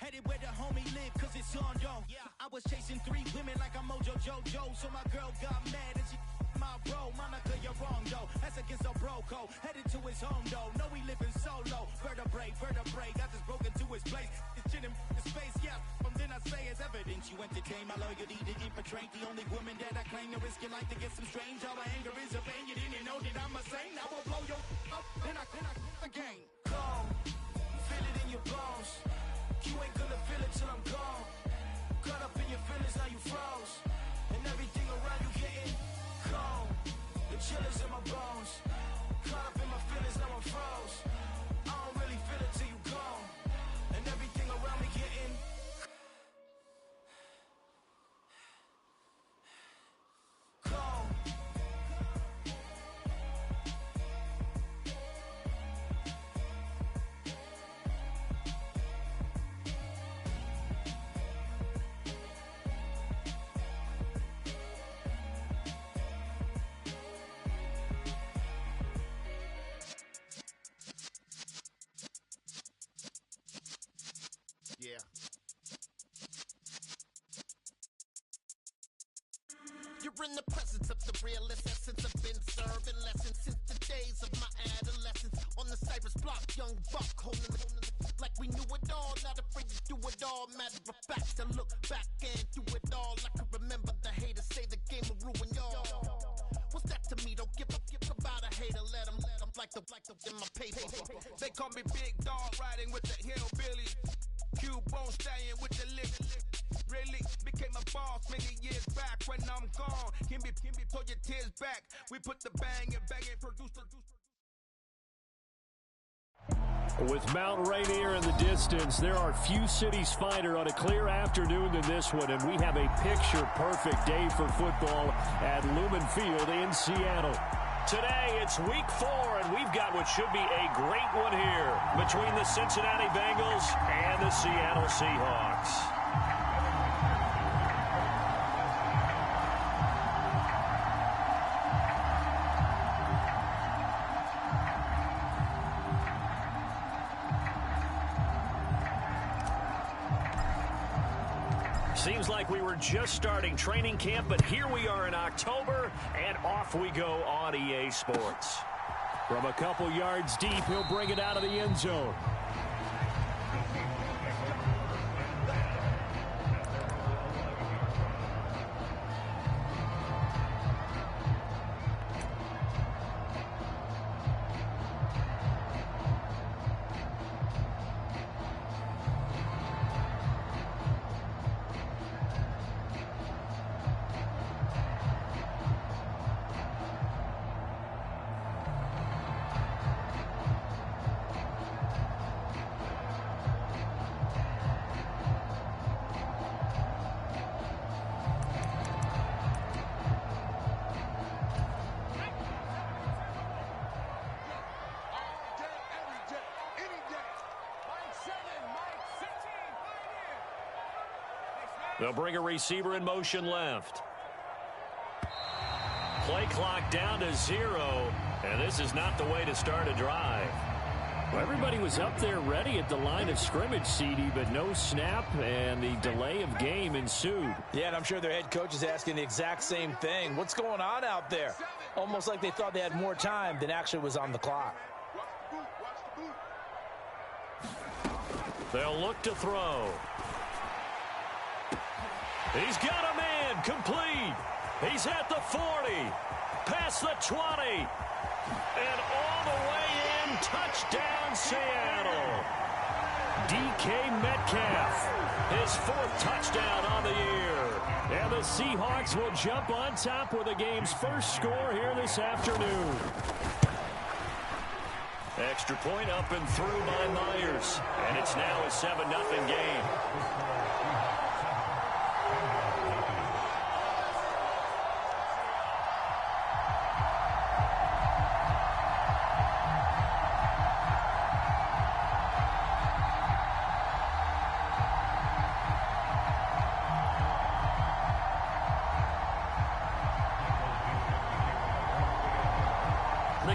Headed where the homie live, cause it's on, yo. I was chasing 3 women like I'm Mojo Jojo. So my girl got mad and she my bro. Monica, you're wrong, yo. That's against a bro code. Headed to his home, though. No, we living solo. Vertebrae. Got this broken to his place. It's chin in his face, yeah. From then I say it's evidence you entertain my loyalty to infiltrate. The only woman that I claim to risk your life to get some strange. All my anger is a pain. You didn't know that I'm a saint. I will blow your up, then I again. Gone. Feel it in your bones. You ain't gonna feel it till I'm gone. Caught up in your feelings, now you froze. And everything around you getting cold. The chillers in my bones. Caught up in my feelings, now I'm froze. I don't really feel it till you gone. And everything around me getting cold. Yeah. You're in the presence of the realest essence. I've been serving lessons since the days of my adolescence. On the Cypress block, young buck holding it like we knew it all. Not afraid to do it all. Matter of fact, to look back and do it all. I can remember the haters say the game will ruin y'all. What's that to me? Don't give about a hater. Let them like the in my paper. They call me Big Dog, riding with the hillbilly. Q-Bone staying with the lick. Really became a boss many years back. When I'm gone, can be pull your tears back. We put the bang and produce. With Mount Rainier in the distance, there are few cities finer on a clear afternoon than this one, and we have a picture-perfect day for football at Lumen Field in Seattle. Today, it's week 4, and we've got what should be a great one here between the Cincinnati Bengals and the Seattle Seahawks. Seems like we were just starting training camp, but here we are in October, and off we go on EA Sports. From a couple yards deep, he'll bring it out of the end zone. They'll bring a receiver in motion left. Play clock down to 0, and this is not the way to start a drive. Well, everybody was up there ready at the line of scrimmage, CD, but no snap, and the delay of game ensued. Yeah, and I'm sure their head coach is asking the exact same thing. What's going on out there? Almost like they thought they had more time than actually was on the clock. They'll look to throw. He's got a man, complete. He's at the 40, past the 20, and all the way in, touchdown Seattle. DK Metcalf, his 4th touchdown on the year. And the Seahawks will jump on top with the game's first score here this afternoon. Extra point up and through by Myers, and it's now a 7-0 game.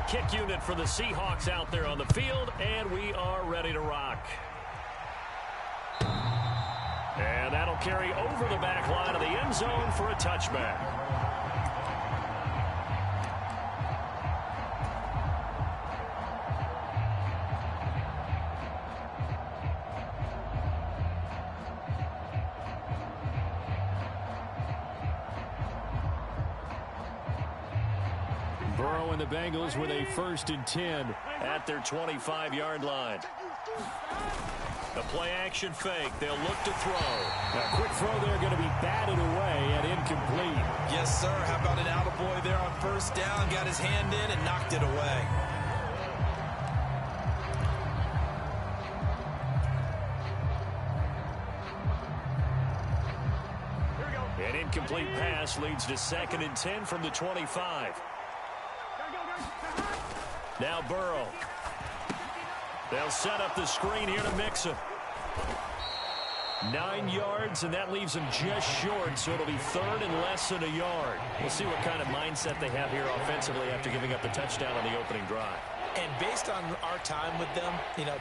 Kick unit for the Seahawks out there on the field, and we are ready to rock. And that'll carry over the back line of the end zone for a touchback. Burrow and the Bengals with a 1st and 10 at their 25-yard line. The play-action fake. They'll look to throw. A quick throw there going to be batted away and incomplete. Yes, sir. How about an attaboy there on 1st down? Got his hand in and knocked it away. An incomplete pass leads to 2nd and 10 from the 25. Now Burrow. They'll set up the screen here to Mixon. 9 yards, and that leaves them just short, so it'll be 3rd and less than a yard. We'll see what kind of mindset they have here offensively after giving up the touchdown on the opening drive. And based on our time with them,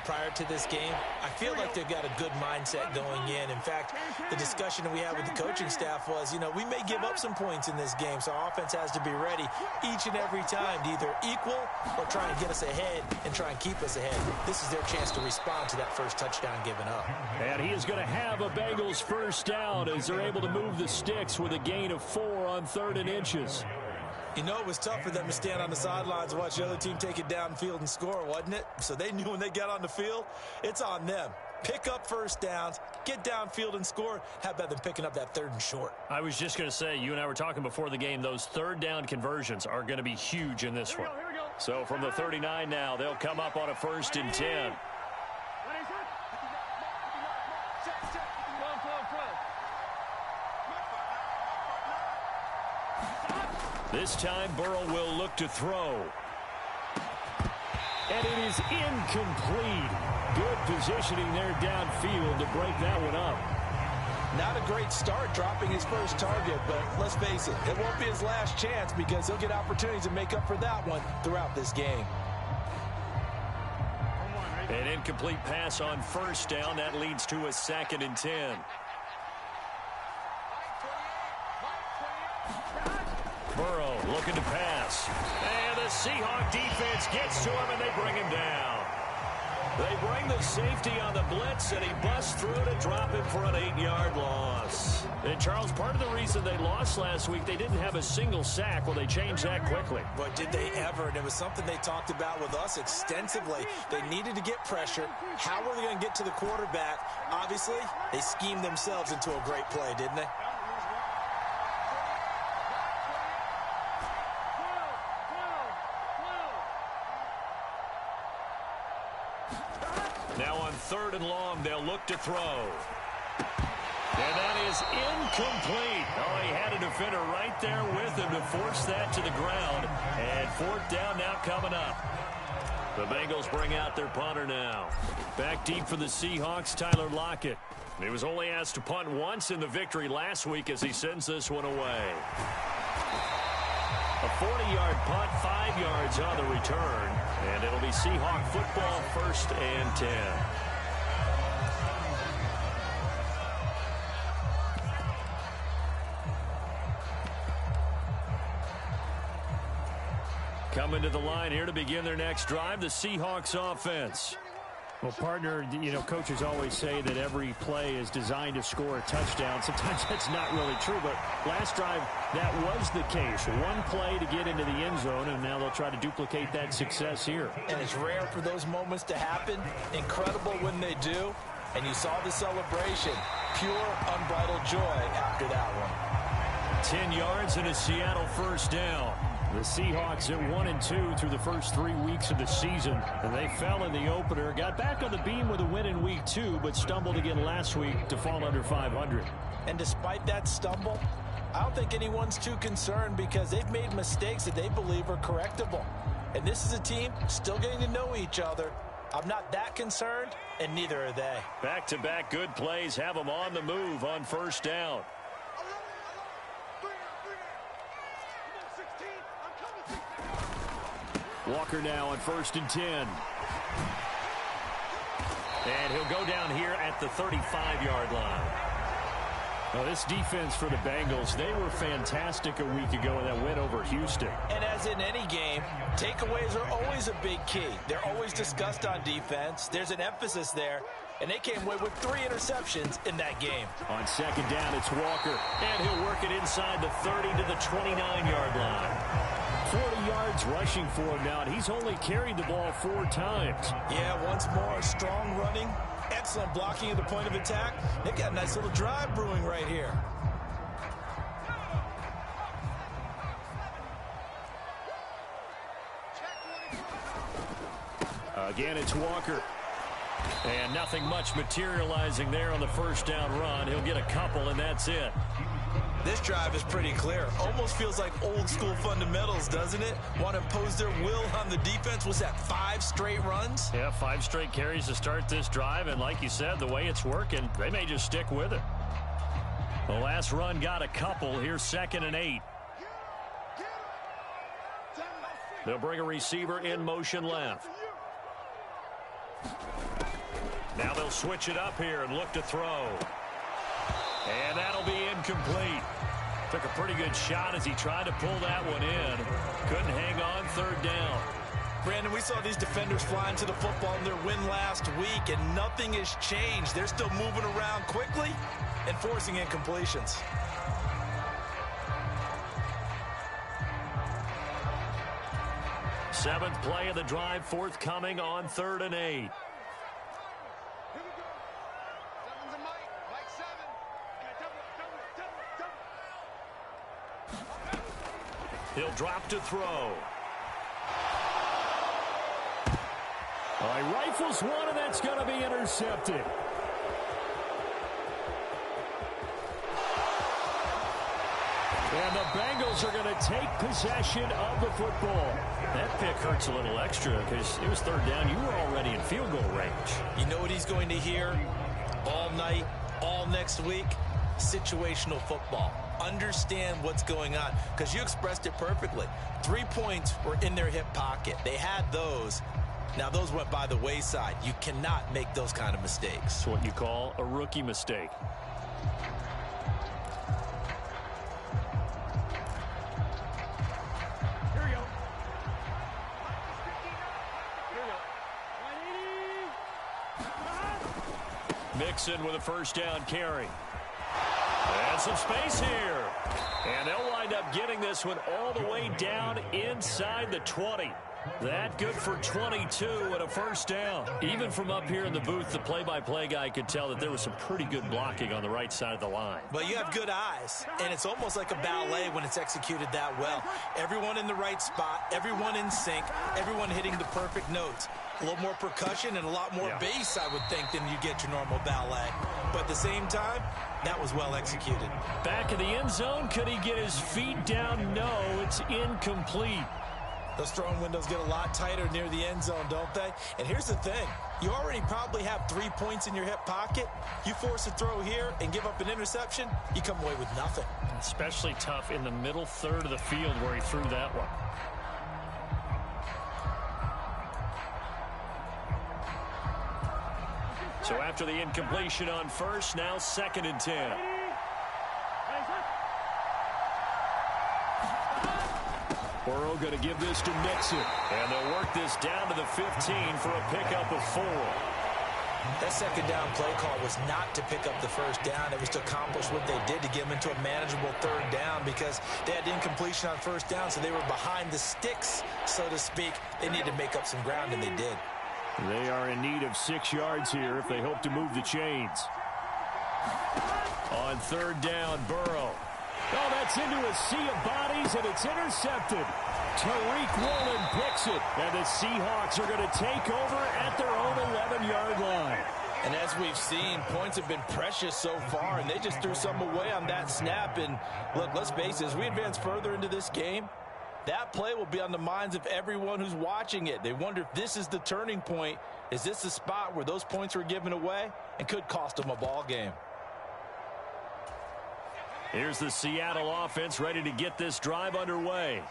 prior to this game, I feel like they've got a good mindset going in. In fact, the discussion that we had with the coaching staff was, we may give up some points in this game, so our offense has to be ready each and every time to either equal or try and get us ahead and try and keep us ahead. This is their chance to respond to that first touchdown given up. And he is going to have a Bengals 1st down as they're able to move the sticks with a gain of 4 on 3rd and inches. It was tough for them to stand on the sidelines and watch the other team take it downfield and score, wasn't it? So they knew when they got on the field, it's on them. Pick up 1st downs, get downfield and score. How about them picking up that 3rd and short? I was just going to say, you and I were talking before the game, those 3rd down conversions are going to be huge in this one. So from the 39 now, they'll come up on a 1st and 10. This time, Burrow will look to throw. And it is incomplete. Good positioning there downfield to break that one up. Not a great start dropping his first target, but let's face it, it won't be his last chance because he'll get opportunities to make up for that one throughout this game. An incomplete pass on 1st down. That leads to a 2nd and 10. Burrow looking to pass. And the Seahawk defense gets to him, and they bring him down. They bring the safety on the blitz, and he busts through to drop him for an 8-yard loss. And, Charles, part of the reason they lost last week, they didn't have a single sack. Well, they changed that quickly. But did they ever? And it was something they talked about with us extensively. They needed to get pressure. How were they going to get to the quarterback? Obviously, they schemed themselves into a great play, didn't they? Now on 3rd and long, they'll look to throw. And that is incomplete. Oh, he had a defender right there with him to force that to the ground. And 4th down now coming up. The Bengals bring out their punter now. Back deep for the Seahawks, Tyler Lockett. He was only asked to punt once in the victory last week as he sends this one away. A 40-yard punt, 5 yards on the return. And it'll be Seahawk football, 1st and 10. Coming to the line here to begin their next drive, the Seahawks offense. Well, partner, coaches always say that every play is designed to score a touchdown. Sometimes that's not really true, but last drive, that was the case. One play to get into the end zone, and now they'll try to duplicate that success here. And it's rare for those moments to happen. Incredible when they do. And you saw the celebration. Pure, unbridled joy after that one. 10 yards and a Seattle 1st down. The Seahawks at 1-2 through the first 3 weeks of the season. And they fell in the opener, got back on the beam with a win in week 2, but stumbled again last week to fall under 500. And despite that stumble, I don't think anyone's too concerned because they've made mistakes that they believe are correctable. And this is a team still getting to know each other. I'm not that concerned, and neither are they. Back-to-back good plays have them on the move on 1st down. Walker now on 1st and 10. And he'll go down here at the 35-yard line. Well, this defense for the Bengals, they were fantastic a week ago in that win over Houston. And as in any game, takeaways are always a big key. They're always discussed on defense. There's an emphasis there, and they came away with 3 interceptions in that game. On second down, it's Walker, and he'll work it inside the 30 to the 29-yard line. 40 yards rushing for him now, and he's only carried the ball 4 times. Yeah, once more, strong running, excellent blocking at the point of attack. They've got a nice little drive brewing right here. Again, it's Walker. And nothing much materializing there on the first down run. He'll get a couple, and that's it. This drive is pretty clear. Almost feels like old school fundamentals, doesn't it? Want to impose their will on the defense. Was that 5 straight runs? Yeah, 5 straight carries to start this drive. And like you said, the way it's working, they may just stick with it. The last run got a couple. Here's 2nd and 8. They'll bring a receiver in motion left. Now they'll switch it up here and look to throw. And that'll be incomplete. Took a pretty good shot as he tried to pull that one in. Couldn't hang on 3rd down. Brandon, we saw these defenders fly into the football in their win last week, and nothing has changed. They're still moving around quickly and forcing incompletions. Seventh play of the drive forthcoming on 3rd and 8. He'll drop to throw. He rifles one, and that's going to be intercepted. And the Bengals are going to take possession of the football. That pick hurts a little extra because it was 3rd down. You were already in field goal range. You know what he's going to hear all night, all next week? Situational football. Understand what's going on, because you expressed it perfectly. 3 points were in their hip pocket. They had those. Now those went by the wayside. You cannot make those kind of mistakes. It's what you call a rookie mistake. Here we go. Mixon with a first down carry. And some space here. And they'll wind up getting this one all the way down inside the 20. That good for 22 and a first down. Even from up here in the booth, the play-by-play guy could tell that there was some pretty good blocking on the right side of the line. But you have good eyes, and it's almost like a ballet when it's executed that well. Everyone in the right spot, everyone in sync, everyone hitting the perfect notes. A little more percussion and a lot more bass, I would think, than you get your normal ballet. But at the same time, that was well executed. Back in the end zone, could he get his feet down? No, it's incomplete. Those throwing windows get a lot tighter near the end zone, don't they? And here's the thing. You already probably have 3 points in your hip pocket. You force a throw here and give up an interception, you come away with nothing. Especially tough in the middle third of the field where he threw that one. So after the incompletion on first, now 2nd and 10. Burrow going to give this to Mixon. And they'll work this down to the 15 for a pickup of 4. That second down play call was not to pick up the first down. It was to accomplish what they did, to get them into a manageable 3rd down, because they had incompletion on first down, so they were behind the sticks, so to speak. They needed to make up some ground, and they did. They are in need of 6 yards here if they hope to move the chains. On 3rd down, Burrow. Oh, that's into a sea of bodies, and it's intercepted. Tariq Woolen picks it, and the Seahawks are going to take over at their own 11-yard line. And as we've seen, points have been precious so far, and they just threw some away on that snap. And look, let's face it, as we advance further into this game, that play will be on the minds of everyone who's watching it. They wonder if this is the turning point. Is this the spot where those points were given away and could cost them a ball game? Here's the Seattle offense ready to get this drive underway.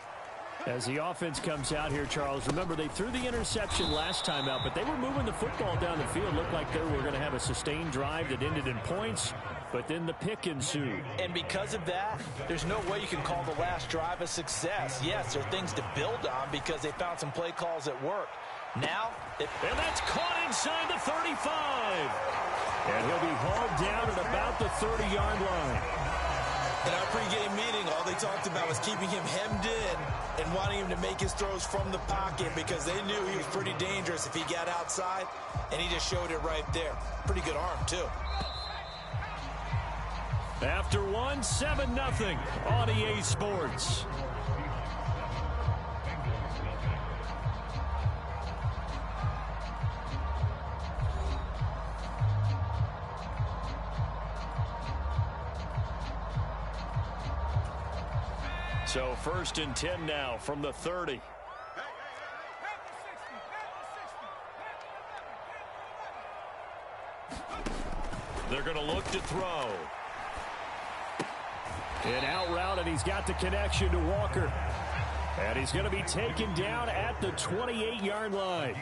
As the offense comes out here, Charles, remember they threw the interception last time out, but they were moving the football down the field. Looked like they were going to have a sustained drive that ended in points, but then the pick ensued. And because of that, there's no way you can call the last drive a success. Yes, there are things to build on because they found some play calls that work. Now, and that's caught inside the 35. And he'll be hauled down at about the 30-yard line. In our pregame meeting, all they talked about was keeping him hemmed in and wanting him to make his throws from the pocket because they knew he was pretty dangerous if he got outside, and he just showed it right there. Pretty good arm, too. After one, 7-0 on EA Sports. So 1st and 10 now from the 30. They're going to look to throw. An out route, and he's got the connection to Walker. And he's going to be taken down at the 28-yard line.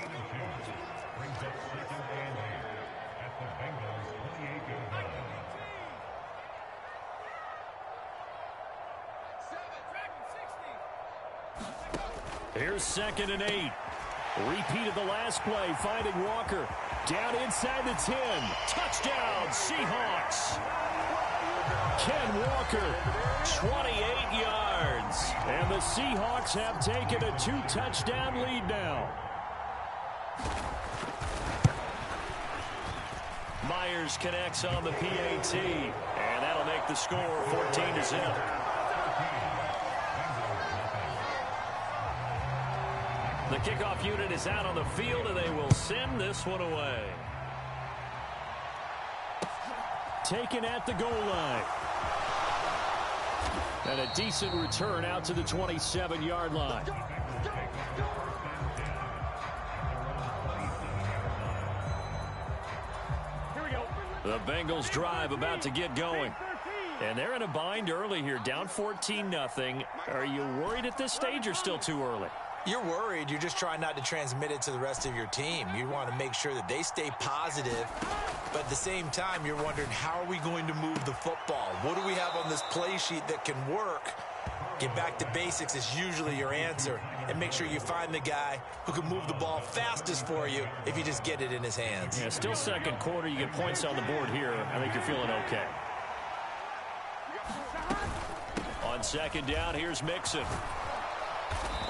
Here's 2nd and 8. Repeat of the last play, finding Walker. Down inside the 10. Touchdown, Seahawks. Ken Walker, 28 yards. And the Seahawks have taken a 2-touchdown lead now. Myers connects on the PAT. And that'll make the score 14-0. The kickoff unit is out on the field, and they will send this one away. Taken at the goal line. And a decent return out to the 27-yard line. Here we go. The Bengals drive about to get going. And they're in a bind early here, down 14-0. Are you worried at this stage or still too early? You're worried. You're just trying not to transmit it to the rest of your team. You want to make sure that they stay positive. But at the same time, you're wondering, how are we going to move the football? What do we have on this play sheet that can work? Get back to basics is usually your answer. And make sure you find the guy who can move the ball fastest for you if you just get it in his hands. Yeah, still second quarter. You get points on the board here. I think you're feeling okay. On 2nd down, here's Mixon.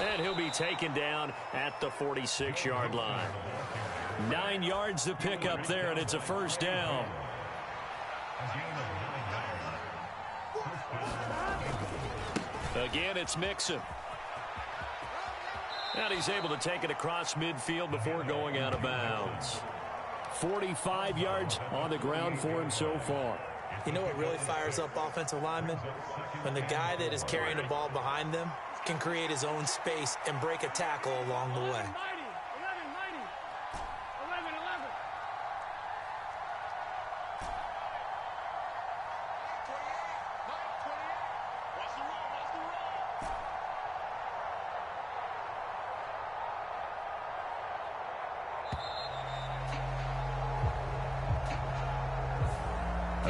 And he'll be taken down at the 46-yard line. 9 yards to pick up there, and it's a 1st down. Again, it's Mixon. And he's able to take it across midfield before going out of bounds. 45 yards on the ground for him so far. You know what really fires up offensive linemen? When the guy that is carrying the ball behind them can create his own space and break a tackle along the way.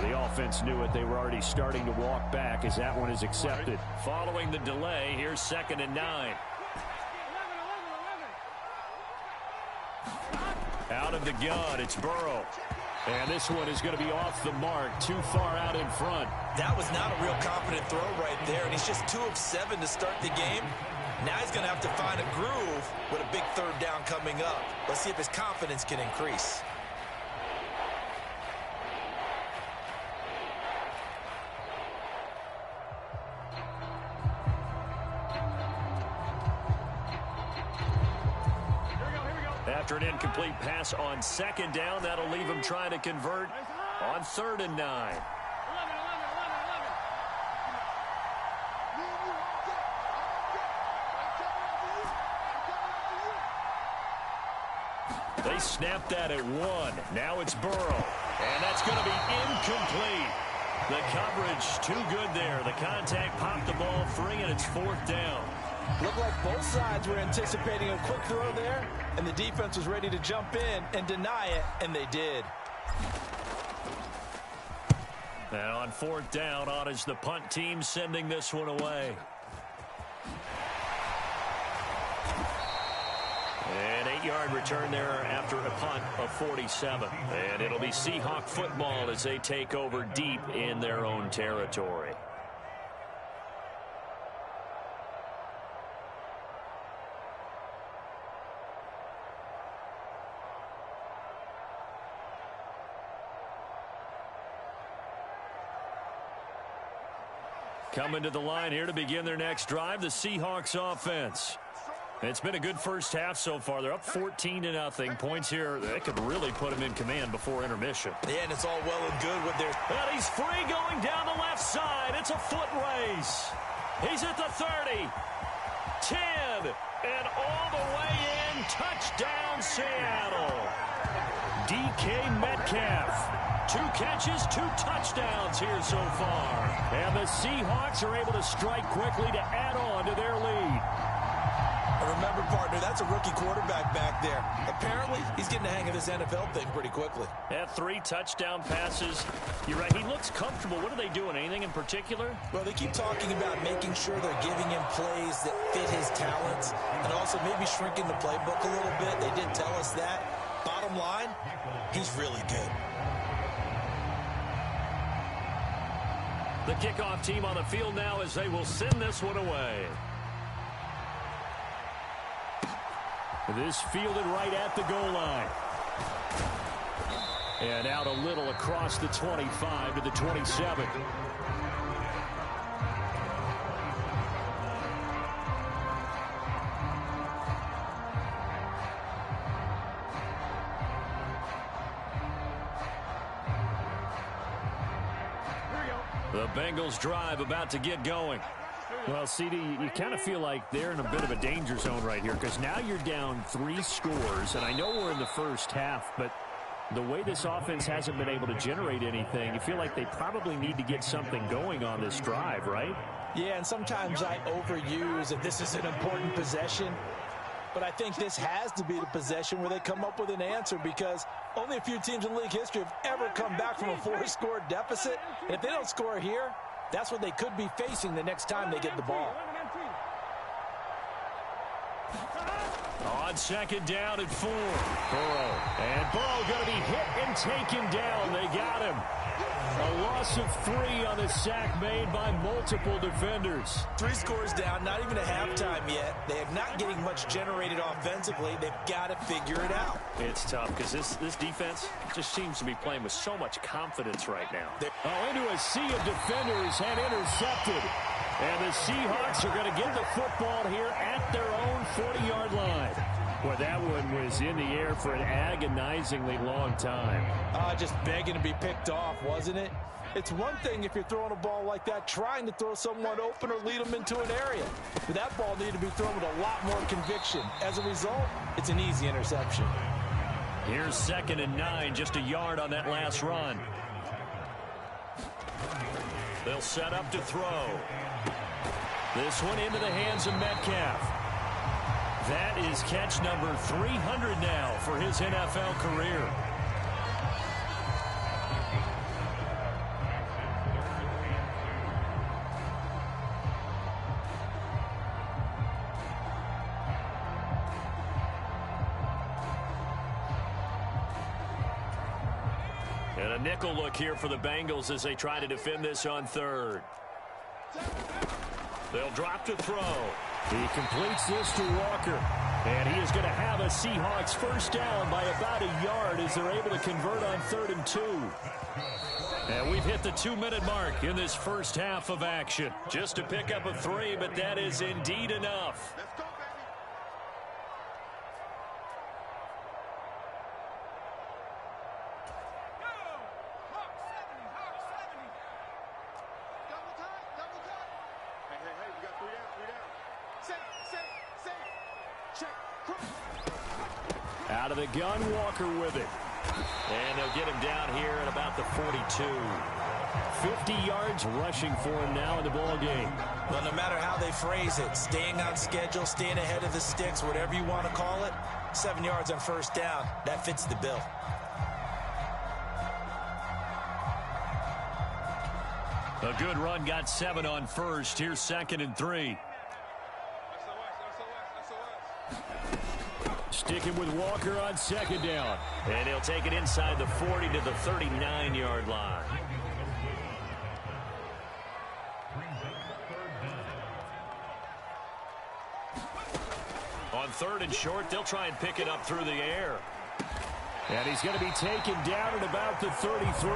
The offense knew it. They were already starting to walk back as that one is accepted. Following the delay, here's 2nd and 9. Out of the gun, it's Burrow. And this one is going to be off the mark, too far out in front. That was not a real confident throw right there, and he's just 2 of 7 to start the game. Now he's going to have to find a groove with a big 3rd down coming up. Let's see if his confidence can increase. After an incomplete pass on 2nd down, that'll leave him trying to convert on 3rd and 9. They snapped that at 1. Now it's Burrow. And that's going to be incomplete. The coverage too good there. The contact popped the ball free, and it's 4th down. Looked like both sides were anticipating a quick throw there, and the defense was ready to jump in and deny it, and they did. And on fourth down, on is the punt team sending this one away. An 8-yard return there after a punt of 47. And it'll be Seahawk football as they take over deep in their own territory. Coming to the line here to begin their next drive, the Seahawks offense. It's been a good first half so far. They're up 14-0. Points here, they could really put them in command before intermission. Yeah, and it's all well and good with their... And he's free going down the left side. It's a foot race. He's at the 30, 10, and all the way in. Touchdown, Seattle. DK Metcalf. 2 catches, 2 touchdowns here so far. And the Seahawks are able to strike quickly to add on to their lead. Remember, partner, that's a rookie quarterback back there. Apparently, he's getting the hang of this NFL thing pretty quickly. Had 3 touchdown passes. You're right, he looks comfortable. What are they doing? Anything in particular? Well, they keep talking about making sure they're giving him plays that fit his talents and also maybe shrinking the playbook a little bit. They did tell us that. Bottom line, he's really good. The kickoff team on the field now as they will send this one away. This fielded right at the goal line. And out a little across the 25 to the 27. The Bengals drive about to get going. Well, CD, you kind of feel like they're in a bit of a danger zone right here because now you're down 3 scores, and I know we're in the first half, but the way this offense hasn't been able to generate anything, you feel like they probably need to get something going on this drive, right? Yeah, and sometimes I overuse if this is an important possession, but I think this has to be the possession where they come up with an answer because only a few teams in league history have ever come back from a 4-score deficit, and if they don't score here, that's what they could be facing the next time they get the ball. On second down at 4. Burrow. And Burrow going to be hit and taken down. They got him. A loss of 3 on the sack made by multiple defenders. 3 scores down, not even a halftime yet. They are not getting much generated offensively. They've got to figure it out. It's tough because this defense just seems to be playing with so much confidence right now. Into a sea of defenders and intercepted. And the Seahawks are going to get the football here at their own 40-yard line. Well, that one was in the air for an agonizingly long time. Just begging to be picked off, wasn't it? It's one thing if you're throwing a ball like that, trying to throw someone open or lead them into an area. But that ball needed to be thrown with a lot more conviction. As a result, it's an easy interception. Here's 2nd and 9, just a yard on that last run. They'll set up to throw. This one into the hands of Metcalf. That is catch number 300 now for his NFL career. And a nickel look here for the Bengals as they try to defend this on 3rd. They'll drop to throw. He completes this to Walker. And he is going to have a Seahawks first down by about a yard as they're able to convert on 3rd and 2. And we've hit the 2-minute mark in this first half of action. Just to pick up a 3, but that is indeed enough. Let's go, baby. Out of the gun, Walker with it. And they'll get him down here at about the 42. 50 yards rushing for him now in the ball game. Well, no matter how they phrase it, staying on schedule, staying ahead of the sticks, whatever you want to call it, 7 yards on first down, that fits the bill. A good run got 7 on first. Here's 2nd and 3. Sticking with Walker on 2nd down. And he'll take it inside the 40 to the 39-yard line. On 3rd and short, they'll try and pick it up through the air. And he's going to be taken down at about the 33.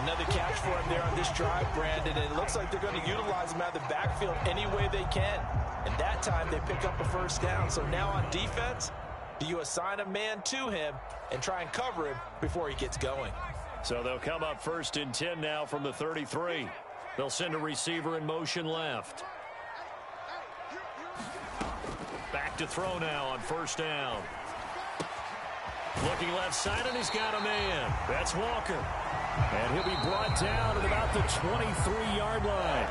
Another catch for him there on this drive, Brandon, and it looks like they're going to utilize him out of the backfield any way they can. And that time they pick up a first down. So now on defense, do you assign a man to him and try and cover him before he gets going? So they'll come up 1st and 10 now from the 33. They'll send a receiver in motion left. Back to throw now on 1st down. Looking left side, and he's got a man. That's Walker. And he'll be brought down at about the 23-yard line.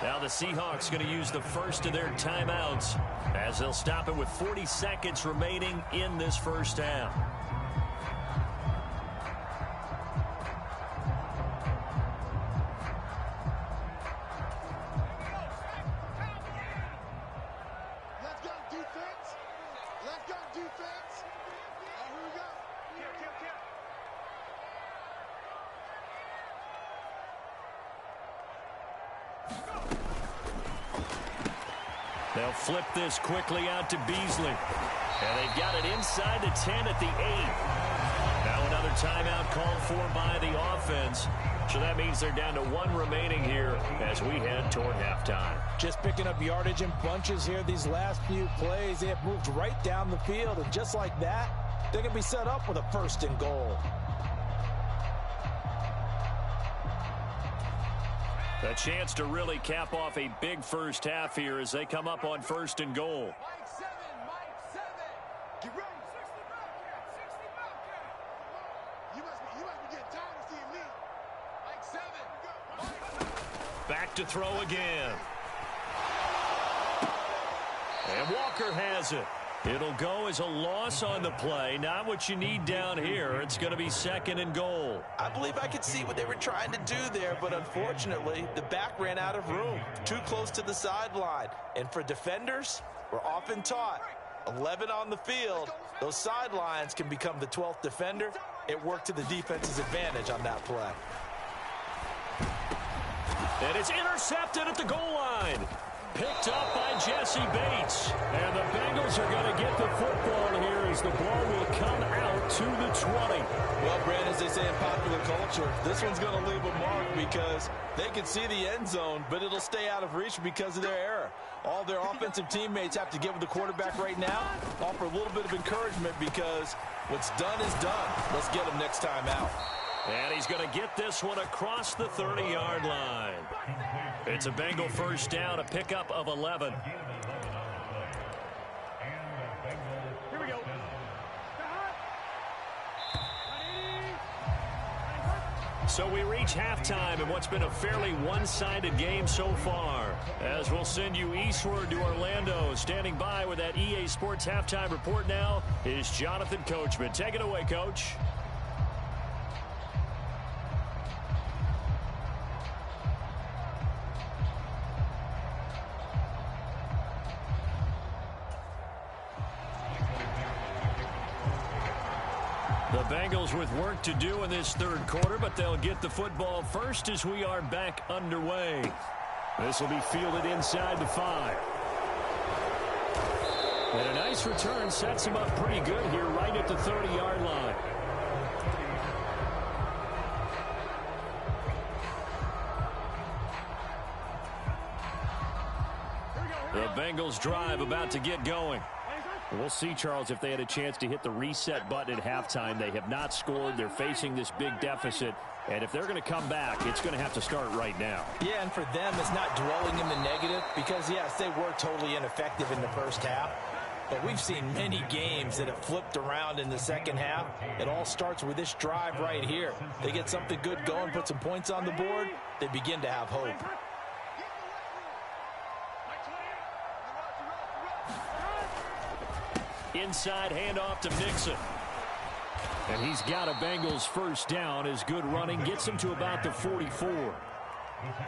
Now the Seahawks going to use the first of their timeouts as they'll stop it with 40 seconds remaining in this first half. Let's go, defense. Let's go, defense. Here we go. They'll flip this quickly out to Beasley. And they've got it inside the 10 at the 8. Now another timeout called for by the offense. So that means they're down to 1 remaining here as we head toward halftime. Just picking up yardage in bunches here these last few plays. They have moved right down the field, and just like that, they're going to be set up with a 1st and goal. A chance to really cap off a big first half here as they come up on 1st and goal. Mike 7. Get ready. 60 back here. 60 back here. You must be getting tired of seeing me. Mike 7. Back to throw again. And Walker has it. It'll go as a loss on the play. Not what you need down here. It's going to be 2nd and goal. I believe I could see what they were trying to do there, but unfortunately, the back ran out of room. Too close to the sideline. And for defenders, we're often taught, 11 on the field, those sidelines can become the 12th defender. It worked to the defense's advantage on that play. And it's intercepted at the goal line. Picked up by Jesse Bates. And the Bengals are going to get the football here as the ball will come out to the 20. Well, Brandon, as they say in popular culture, this one's going to leave a mark because they can see the end zone, but it'll stay out of reach because of their error. All their offensive teammates have to give the quarterback right now, offer a little bit of encouragement because what's done is done. Let's get him next time out. And he's going to get this one across the 30-yard line. It's a Bengal first down, a pickup of 11. Here we go. So we reach halftime in what's been a fairly one-sided game so far. As we'll send you eastward to Orlando. Standing by with that EA Sports halftime report now is Jonathan Coachman. Take it away, Coach. The Bengals with work to do in this third quarter, but they'll get the football first as we are back underway. This will be fielded inside the 5. And a nice return sets him up pretty good here right at the 30-yard line. The Bengals drive about to get going. We'll see, Charles, if they had a chance to hit the reset button at halftime. They have not scored. They're facing this big deficit. And if they're going to come back, it's going to have to start right now. Yeah, and for them, it's not dwelling in the negative because, yes, they were totally ineffective in the first half. but we've seen many games that have flipped around in the second half. It all starts with this drive right here. They get something good going, put some points on the board, they begin to have hope. Inside handoff to Mixon. And he's got a Bengals first down. His good running gets him to about the 44.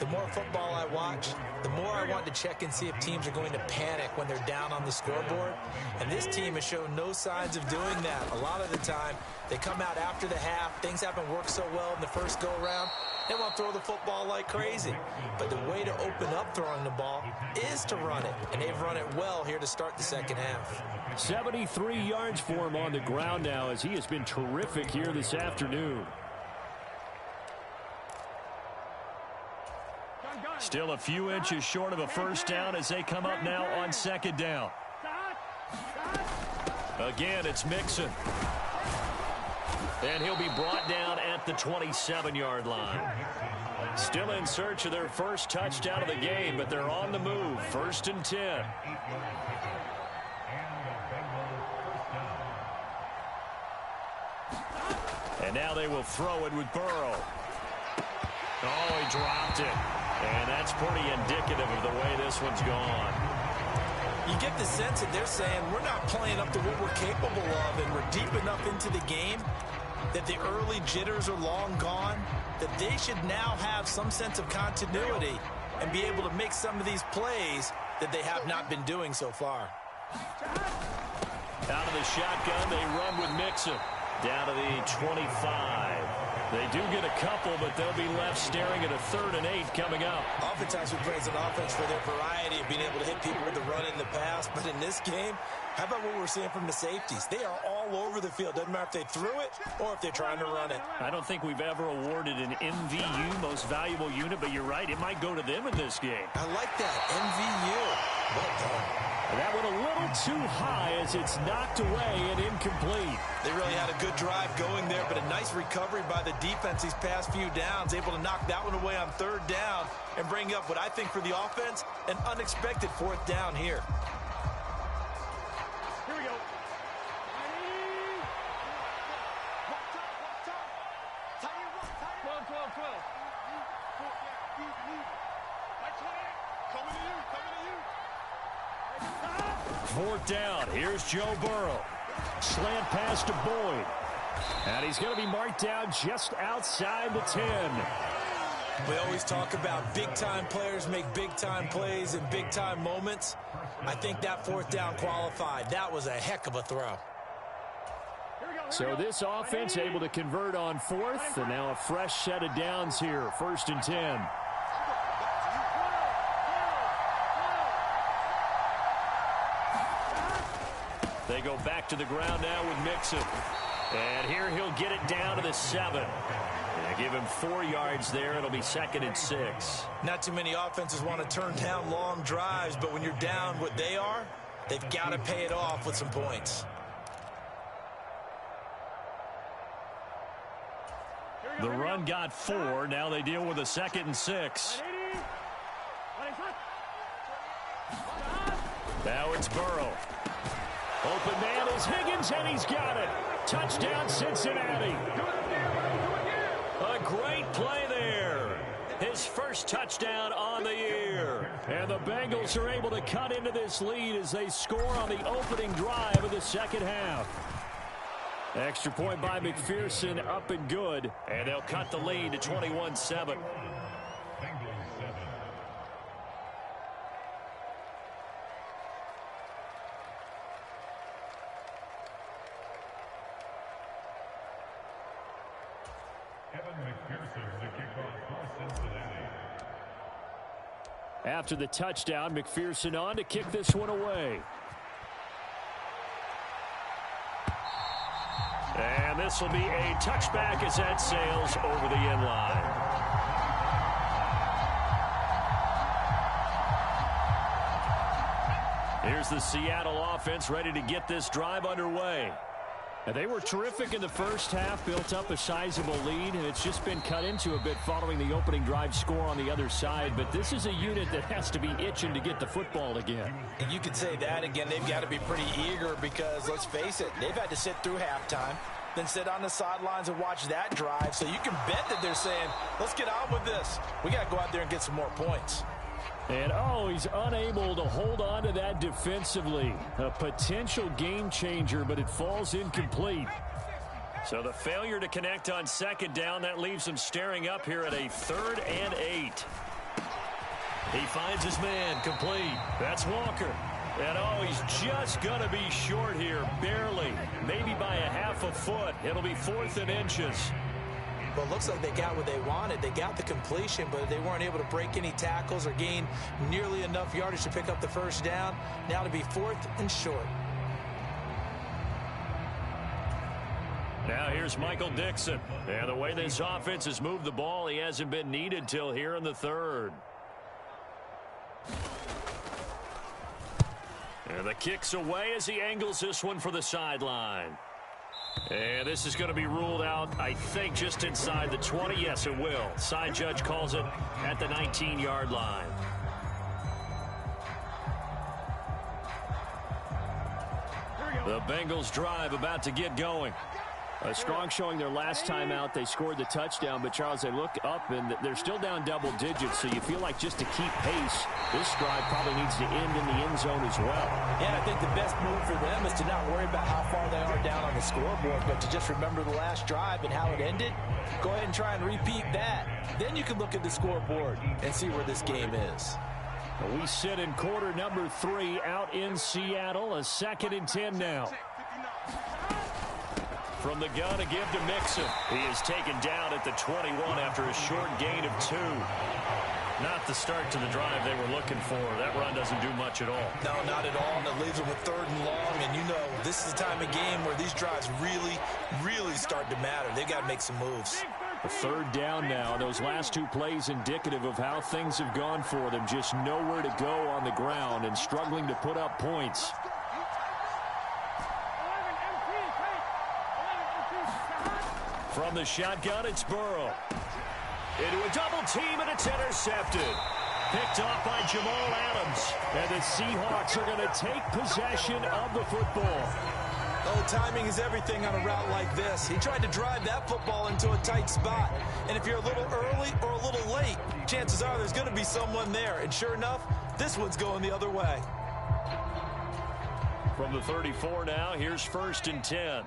The more football I watch, the more I want to check and see if teams are going to panic when they're down on the scoreboard. And this team has shown no signs of doing that. A lot of the time, they come out after the half. Things haven't worked so well in the first go-around. They want to throw the football like crazy. But the way to open up throwing the ball is to run it. And they've run it well here to start the second half. 73 yards for him on the ground now as he has been terrific here this afternoon. Still a few inches short of a first down as they come up now on second down. Again, it's Mixon. And he'll be brought down at the 27-yard line. Still in search of their first touchdown of the game, but they're on the move. 1st and 10. And now they will throw it with Burrow. Oh, he dropped it. And that's pretty indicative of the way this one's gone. You get the sense that they're saying we're not playing up to what we're capable of, and we're deep enough into the game that the early jitters are long gone, that they should now have some sense of continuity and be able to make some of these plays that they have not been doing so far. Out of the shotgun, they run with Mixon. Down to the 25. They do get a couple, but they'll be left staring at a 3rd and 8 coming up. Oftentimes we praise an offense for their variety of being able to hit people with the run in the pass, but in this game, how about what we're seeing from the safeties? They are all over the field. Doesn't matter if they threw it or if they're trying to run it. I don't think we've ever awarded an MVU, most valuable unit, but you're right, it might go to them in this game. I like that, MVU. Well done. That went a little too high as it's knocked away and incomplete. They really had a good drive going there, but a nice recovery by the defense these past few downs, able to knock that one away on 3rd down and bring up what I think for the offense, an unexpected 4th down here. Here we go. 12, 12, 12. Coming to you. 4th down. Here's Joe Burrow. Slant pass to Boyd. And he's going to be marked down just outside the 10. We always talk about big-time players make big-time plays in big-time moments. I think that 4th down qualified. That was a heck of a throw. So this offense able to convert on 4th, and now a fresh set of downs here. 1st and 10. They go back to the ground now with Mixon. And here he'll get it down to the 7. And give him 4 yards there. It'll be 2nd and 6. Not too many offenses want to turn down long drives, but when you're down what they are, they've got to pay it off with some points. The run got 4. Now they deal with a 2nd and 6. Now it's Burrow. Open man is Higgins, and he's got it. Touchdown, Cincinnati. A great play there. His first touchdown on the year. And the Bengals are able to cut into this lead as they score on the opening drive of the second half. Extra point by McPherson, up and good. And they'll cut the lead to 21-7. After the touchdown, McPherson on to kick this one away. And this will be a touchback as that sails over the end line. Here's the Seattle offense ready to get this drive underway. And they were terrific in the first half, built up a sizable lead, and it's just been cut into a bit following the opening drive score on the other side. But this is a unit that has to be itching to get the football again. And you could say that again. They've got to be pretty eager because, let's face it, they've had to sit through halftime, then sit on the sidelines and watch that drive. So you can bet that they're saying, let's get on with this. We got to go out there and get some more points. And, he's unable to hold on to that defensively. A potential game changer, but it falls incomplete. So the failure to connect on second down, that leaves them staring up here at a 3rd and 8. He finds his man complete. That's Walker. And, he's just going to be short here, barely. Maybe by a half a foot. It'll be 4th and inches. Well, it looks like they got what they wanted. They got the completion, but they weren't able to break any tackles or gain nearly enough yardage to pick up the first down. Now to be 4th and short. Now here's Michael Dixon. And the way this offense has moved the ball, he hasn't been needed till here in the 3rd. And the kick's away as he angles this one for the sideline. And this is going to be ruled out, I think, just inside the 20. Yes, it will. Side judge calls it at the 19-yard line. The Bengals drive about to get going. A strong showing their last time out. They scored the touchdown, but, Charles, they look up, and they're still down double digits, so you feel like just to keep pace, this drive probably needs to end in the end zone as well. Yeah, I think the best move for them is to not worry about how far they are down on the scoreboard, but to just remember the last drive and how it ended. Go ahead and try and repeat that. Then you can look at the scoreboard and see where this game is. We sit in quarter number 3 out in Seattle. A 2nd and 10 now. From the gun, a give to Mixon. He is taken down at the 21 after a short gain of 2. Not the start to the drive they were looking for. That run doesn't do much at all. No, not at all. And it leaves them with 3rd and long. And you know, this is the time of game where these drives really start to matter. They've got to make some moves. A 3rd down now. Those last 2 plays indicative of how things have gone for them. Just nowhere to go on the ground and struggling to put up points. From the shotgun, it's Burrow. Into a double team, and it's intercepted. Picked off by Jamal Adams. And the Seahawks are going to take possession of the football. Oh, timing is everything on a route like this. He tried to drive that football into a tight spot. And if you're a little early or a little late, chances are there's going to be someone there. And sure enough, this one's going the other way. From the 34 now, here's 1st and 10.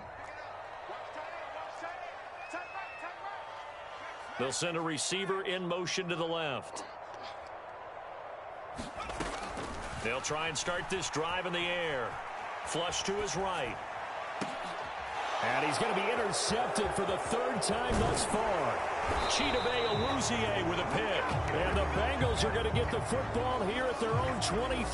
They'll send a receiver in motion to the left. They'll try and start this drive in the air. Flush to his right. And he's going to be intercepted for the 3rd time thus far. Chidobe Awuzie with a pick. And the Bengals are going to get the football here at their own 23.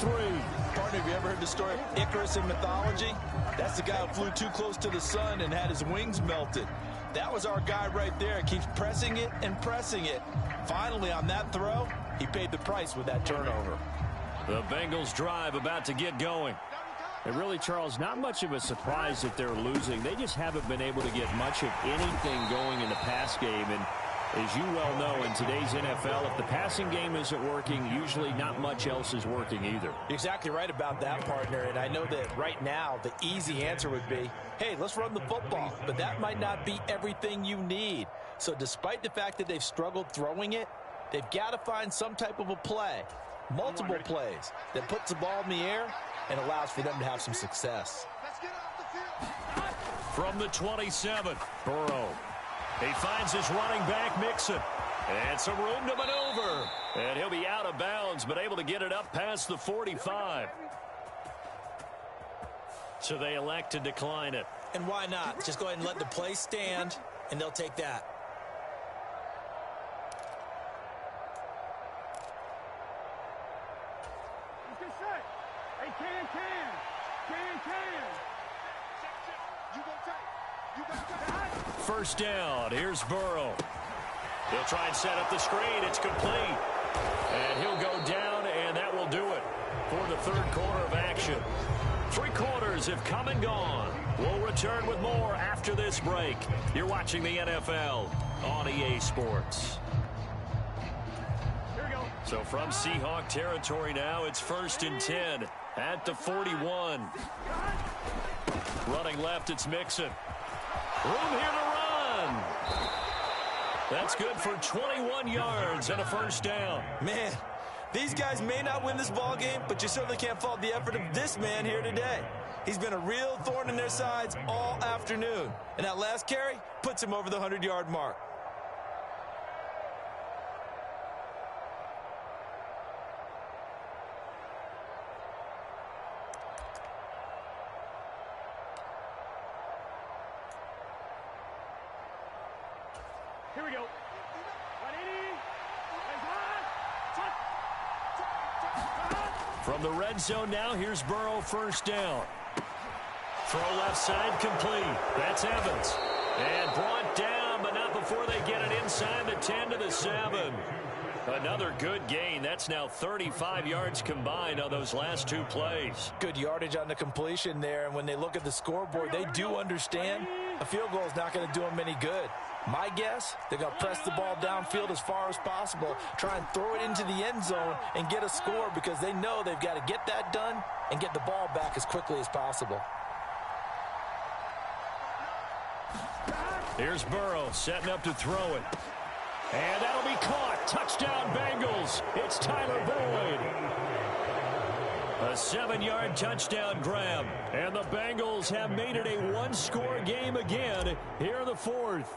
Partner, have you ever heard the story of Icarus in mythology? That's the guy who flew too close to the sun and had his wings melted. That was our guy right there. Keeps pressing it and pressing it. Finally, on that throw, he paid the price with that turnover. The Bengals drive about to get going. And really, Charles, not much of a surprise that they're losing. They just haven't been able to get much of anything going in the pass game. And as you well know, in today's NFL, if the passing game isn't working, usually not much else is working either. You're exactly right about that, partner. And I know that right now, the easy answer would be, hey, let's run the football. But that might not be everything you need. So despite the fact that they've struggled throwing it, they've got to find some type of a play, multiple plays, that puts the ball in the air and allows for them to have some success. From the 27, Burrow. He finds his running back, Mixon. And some room to maneuver. And he'll be out of bounds, but able to get it up past the 45. So they elect to decline it. And why not? Just go ahead and let the play stand, and they'll take that. First down. Here's Burrow. He'll try and set up the screen. It's complete. And he'll go down, and that will do it for the 3rd quarter of action. Three quarters have come and gone. We'll return with more after this break. You're watching the NFL on EA Sports. Here we go. So from Seahawk territory now, it's 1st and 10 at the 41. Running left, it's Mixon. Room here to run. That's good for 21 yards and a first down. Man, these guys may not win this ball game, but you certainly can't fault the effort of this man here today. He's been a real thorn in their sides all afternoon. And that last carry puts him over the 100-yard mark. Here we go. 180. From the red zone now, here's Burrow, first down. Throw left side, complete. That's Evans. And brought down, but not before they get it inside the 10 to the 7. Another good gain. That's now 35 yards combined on those last two plays. Good yardage on the completion there, and when they look at the scoreboard, they do understand a field goal is not going to do them any good. My guess, they're going to press the ball downfield as far as possible, try and throw it into the end zone and get a score because they know they've got to get that done and get the ball back as quickly as possible. Here's Burrow setting up to throw it. And that'll be caught. Touchdown, Bengals. It's Tyler Boyd. A 7-yard touchdown grab. And the Bengals have made it a one-score game again here in the fourth.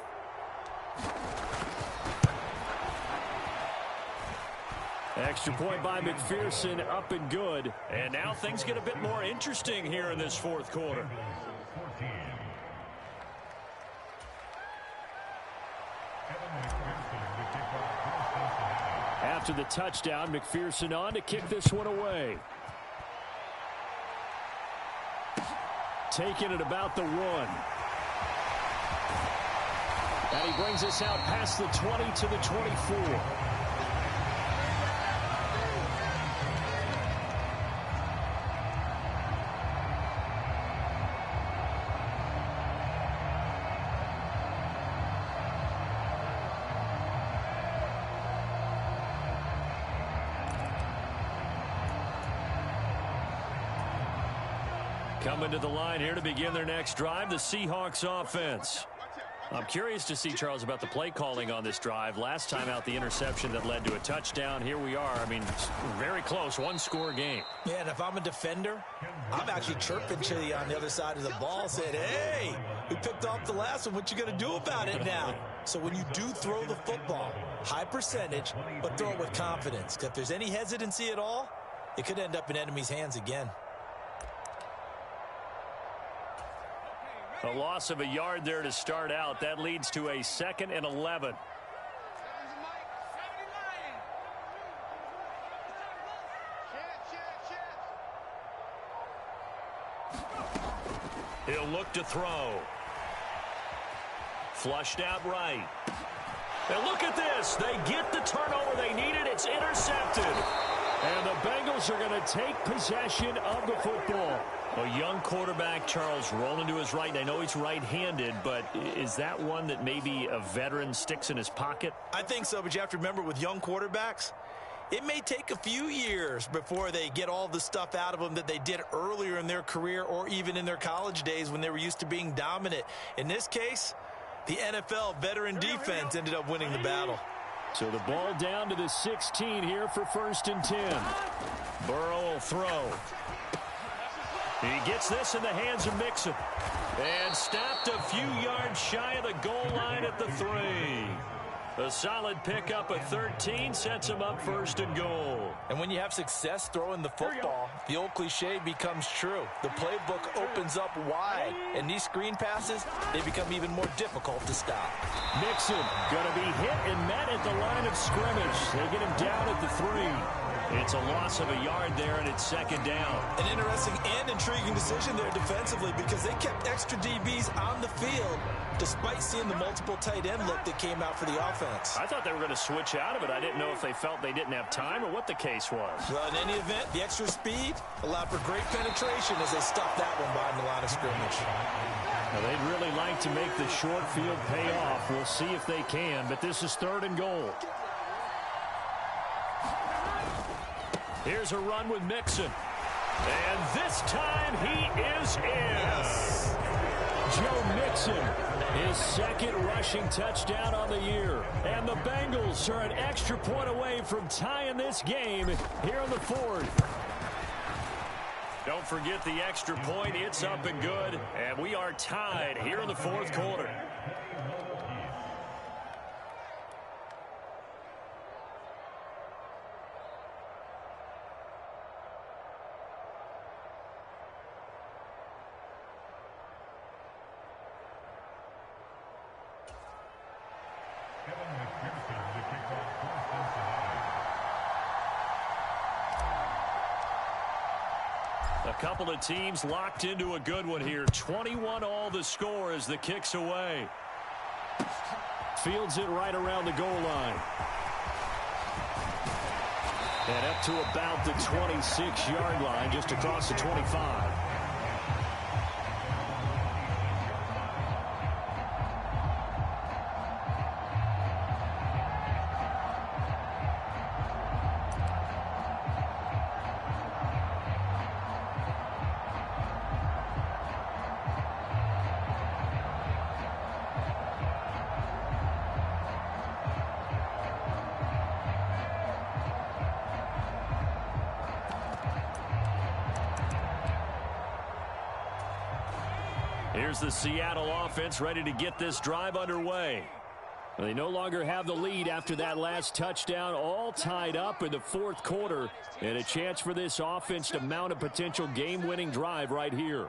Extra point by McPherson, up and good. And now things get a bit more interesting here in this fourth quarter. After the touchdown, McPherson on to kick this one away. Taking it about the 1. And he brings us out past the 20 to the 24. Coming to the line here to begin their next drive, the Seahawks offense. I'm curious to see, Charles, about the play calling on this drive. Last time out, the interception that led to a touchdown. Here we are. I mean, very close, one-score game. Yeah, and if I'm a defender, I'm actually chirping to you on the other side of the ball, saying, hey, we picked off the last one. What you going to do about it now? So when you do throw the football, high percentage, but throw it with confidence. Because if there's any hesitancy at all, it could end up in enemy's hands again. A loss of a yard there to start out. That leads to a 2nd and 11. He'll look to throw. Flushed out right. And look at this. They get the turnover they needed. It's intercepted. And the Bengals are going to take possession of the football. A young quarterback, Charles, rolling to his right. I know he's right-handed, but is that one that maybe a veteran sticks in his pocket? I think so, but you have to remember with young quarterbacks, it may take a few years before they get all the stuff out of them that they did earlier in their career or even in their college days when they were used to being dominant. In this case, the NFL veteran defense ended up winning the battle. So the ball down to the 16 here for 1st and 10. Burrow will throw. He gets this in the hands of Mixon. And stopped a few yards shy of the goal line at the 3. A solid pickup at 13 sets him up 1st and goal. And when you have success throwing the football, the old cliche becomes true. The playbook opens up wide, and these screen passes, they become even more difficult to stop. Mixon going to be hit and met at the line of scrimmage. They get him down at the 3. It's a loss of a yard there, and it's second down. An interesting and intriguing decision there defensively because they kept extra DBs on the field despite seeing the multiple tight end look that came out for the offense. I thought they were going to switch out of it. I didn't know if they felt they didn't have time or what the case was. Well, in any event, the extra speed allowed for great penetration as they stuffed that one behind the line of scrimmage. Now, they'd really like to make the short field pay off. We'll see if they can, but this is 3rd and goal. Here's a run with Mixon. And this time he is in. Yes. Joe Mixon, his 2nd rushing touchdown on the year. And the Bengals are an extra point away from tying this game here in the 4th. Don't forget the extra point. It's up and good. And we are tied here in the 4th quarter. A couple of teams locked into a good one here. 21 all the score as the kick's away. Fields it right around the goal line. And up to about the 26-yard line, just across the 25. Here's the Seattle offense ready to get this drive underway. They no longer have the lead after that last touchdown, all tied up in the 4th quarter, and a chance for this offense to mount a potential game-winning drive right here.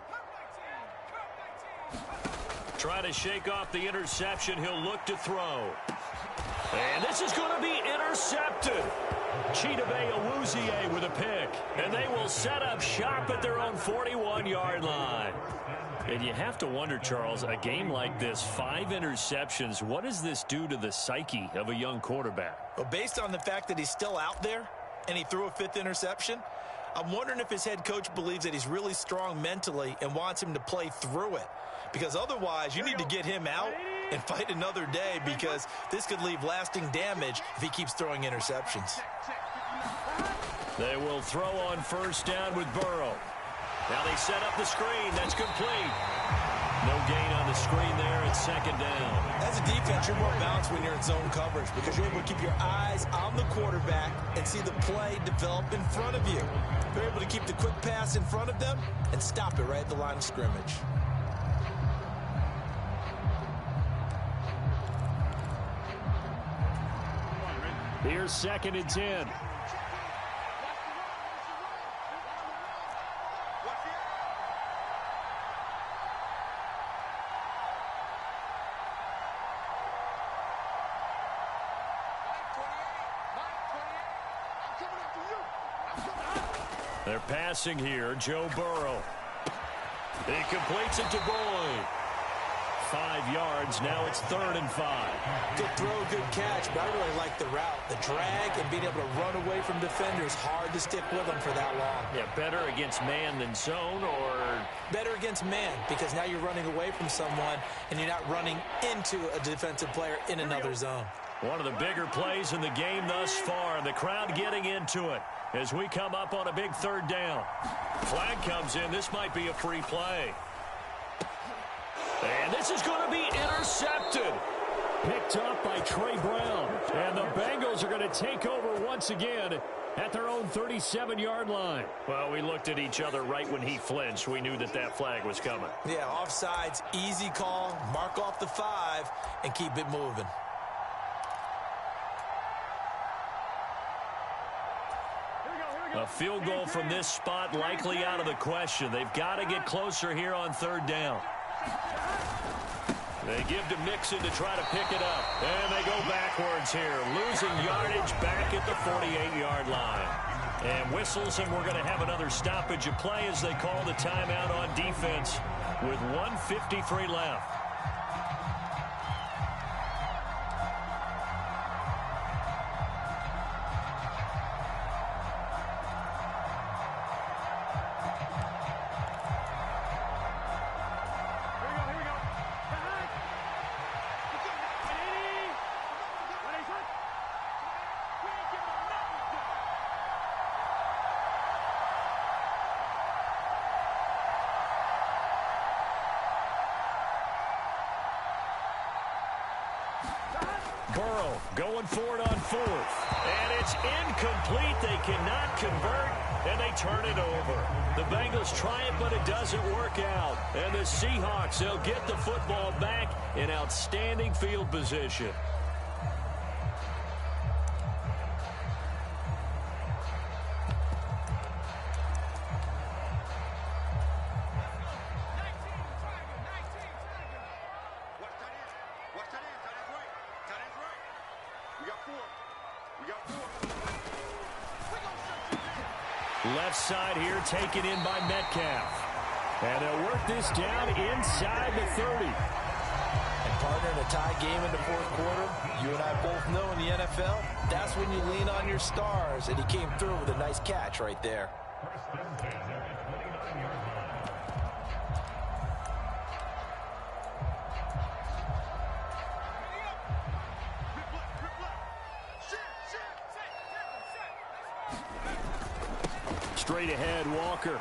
Try to shake off the interception. He'll look to throw. And this is going to be intercepted. Chidobe Awuzie with a pick. And they will set up shop at their own 41-yard line. And you have to wonder, Charles, a game like this, 5 interceptions, what does this do to the psyche of a young quarterback? Well, based on the fact that he's still out there and he threw a 5th interception, I'm wondering if his head coach believes that he's really strong mentally and wants him to play through it. Because otherwise, you need to get him out and fight another day because this could leave lasting damage if he keeps throwing interceptions. They will throw on 1st down with Burrow. Now they set up the screen. That's complete. No gain on the screen there. It's 2nd down. As a defense, you're more balanced when you're in zone coverage because you're able to keep your eyes on the quarterback and see the play develop in front of you. You're able to keep the quick pass in front of them and stop it right at the line of scrimmage. Here's 2nd and 10. They're passing here. Joe Burrow. He completes it to Boyd. 5 yards. Now it's 3rd and 5. Good throw, good catch, but I really like the route. The drag and being able to run away from defenders. Hard to stick with them for that long. Yeah, better against man than zone, or? Better against man because now you're running away from someone and you're not running into a defensive player in another zone. One of the bigger plays in the game thus far. The crowd getting into it as we come up on a big 3rd down. Flag comes in. This might be a free play. And this is going to be intercepted. Picked up by Trey Brown. And the Bengals are going to take over once again at their own 37-yard line. Well, we looked at each other right when he flinched. We knew that that flag was coming. Yeah, offsides, easy call. Mark off the 5 and keep it moving. A field goal from this spot likely out of the question. They've got to get closer here on 3rd down. They give to Mixon to try to pick it up. And they go backwards here, losing yardage back at the 48-yard line. And whistles, and we're going to have another stoppage of play as they call the timeout on defense with 1:53 left. Burrow going for it on fourth. And it's incomplete. They cannot convert, and they turn it over. The Bengals try it, but it doesn't work out. And the Seahawks, they'll get the football back in outstanding field position. Left side here taken in by Metcalf. And they'll work this down inside the 30. And partner, in a tie game in the fourth quarter, you and I both know in the NFL, that's when you lean on your stars. And he came through with a nice catch right there. Straight ahead, Walker.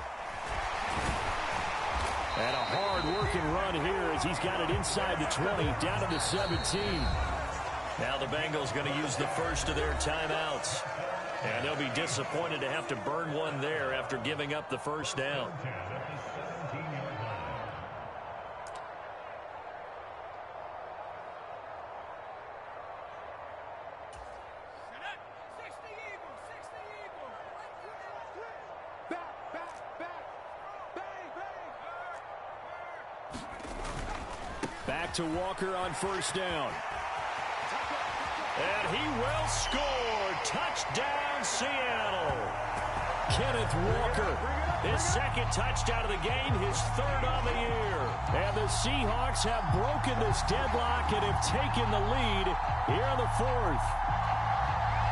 And a hard-working run here as he's got it inside the 20, down to the 17. Now the Bengals going to use the first of their timeouts. And they'll be disappointed to have to burn one there after giving up the first down. Back to Walker on first down. And he will score. Touchdown, Seattle. Kenneth Walker. His second touchdown of the game, his third on the year. And the Seahawks have broken this deadlock and have taken the lead here in the fourth.